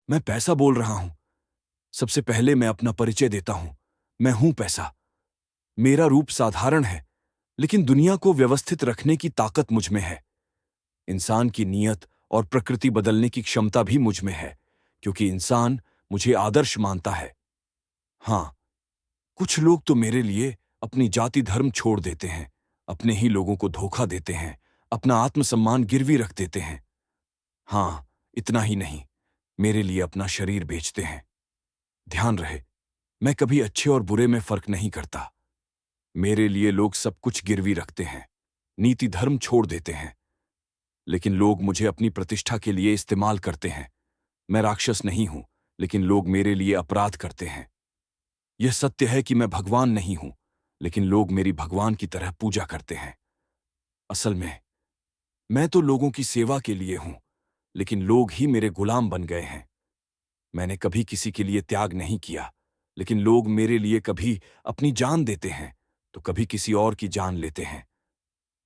मैं पैसा बोल रहा हूं। सबसे पहले मैं अपना परिचय देता हूं। मैं हूं पैसा। मेरा रूप साधारण है, लेकिन दुनिया को व्यवस्थित रखने की ताकत मुझ में है। इंसान की नीयत और प्रकृति बदलने की क्षमता भी मुझ में है, क्योंकि इंसान मुझे आदर्श मानता है। हाँ, कुछ लोग तो मेरे लिए अपनी जाति धर्म छोड़ देते हैं, अपने ही लोगों को धोखा देते हैं, अपना आत्मसम्मान गिरवी रख देते हैं। हाँ, इतना ही नहीं, मेरे लिए अपना शरीर बेचते हैं। ध्यान रहे, मैं कभी अच्छे और बुरे में फर्क नहीं करता। मेरे लिए लोग सब कुछ गिरवी रखते हैं, नीति धर्म छोड़ देते हैं, लेकिन लोग मुझे अपनी प्रतिष्ठा के लिए इस्तेमाल करते हैं। मैं राक्षस नहीं हूं, लेकिन लोग मेरे लिए अपराध करते हैं। यह सत्य है कि मैं भगवान नहीं हूं, लेकिन लोग मेरी भगवान की तरह पूजा करते हैं। असल में मैं तो लोगों की सेवा के लिए हूं, लेकिन लोग ही मेरे गुलाम बन गए हैं। मैंने कभी किसी के लिए त्याग नहीं किया, लेकिन लोग मेरे लिए कभी अपनी जान देते हैं तो कभी किसी और की जान लेते हैं।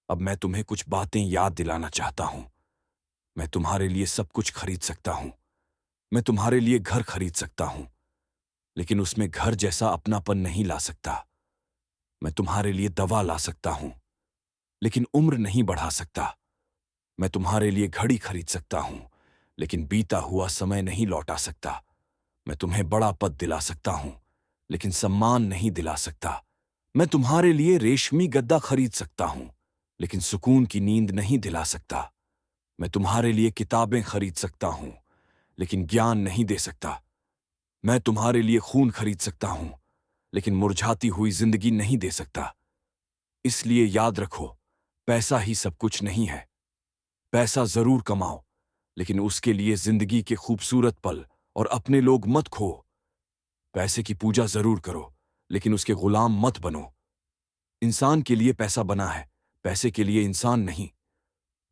अब मैं तुम्हें कुछ बातें याद दिलाना चाहता हूं। मैं तुम्हारे लिए सब कुछ खरीद सकता हूं। मैं तुम्हारे लिए घर खरीद सकता हूं, लेकिन उसमें घर जैसा अपनापन नहीं ला सकता। मैं तुम्हारे लिए दवा ला सकता हूं, लेकिन उम्र नहीं बढ़ा सकता। मैं तुम्हारे लिए घड़ी खरीद सकता हूं, लेकिन बीता हुआ समय नहीं लौटा सकता। मैं तुम्हें बड़ा पद दिला सकता हूं, लेकिन सम्मान नहीं दिला सकता। मैं तुम्हारे लिए रेशमी गद्दा खरीद सकता हूं, लेकिन सुकून की नींद नहीं दिला सकता। मैं तुम्हारे लिए किताबें खरीद सकता हूं, लेकिन ज्ञान नहीं दे सकता। मैं तुम्हारे लिए खून खरीद सकता हूं, लेकिन मुरझाती हुई जिंदगी नहीं दे सकता। इसलिए याद रखो, पैसा ही सब कुछ नहीं है। पैसा जरूर कमाओ, लेकिन उसके लिए जिंदगी के खूबसूरत पल और अपने लोग मत खो। पैसे की पूजा जरूर करो, लेकिन उसके गुलाम मत बनो। इंसान के लिए पैसा बना है, पैसे के लिए इंसान नहीं।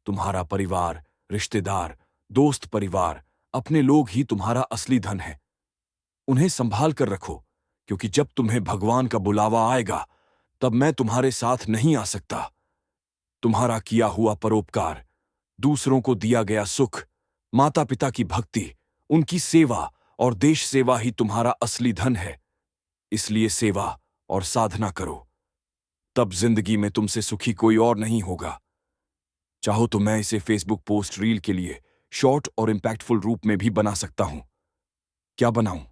तुम्हारा परिवार, रिश्तेदार, दोस्त परिवार, अपने लोग ही तुम्हारा असली धन है। उन्हें संभाल कर रखो, क्योंकि जब तुम्हें भगवान का बुलावा आएगा, तब मैं तुम्हारे साथ नहीं आ सकता। तुम्हारा किया हुआ परोपकार, दूसरों को दिया गया सुख, माता पिता की भक्ति, उनकी सेवा और देश सेवा ही तुम्हारा असली धन है। इसलिए सेवा और साधना करो, तब जिंदगी में तुमसे सुखी कोई और नहीं होगा। चाहो तो मैं इसे फेसबुक पोस्ट रील के लिए शॉर्ट और इंपैक्टफुल रूप में भी बना सकता हूं। क्या बनाऊं?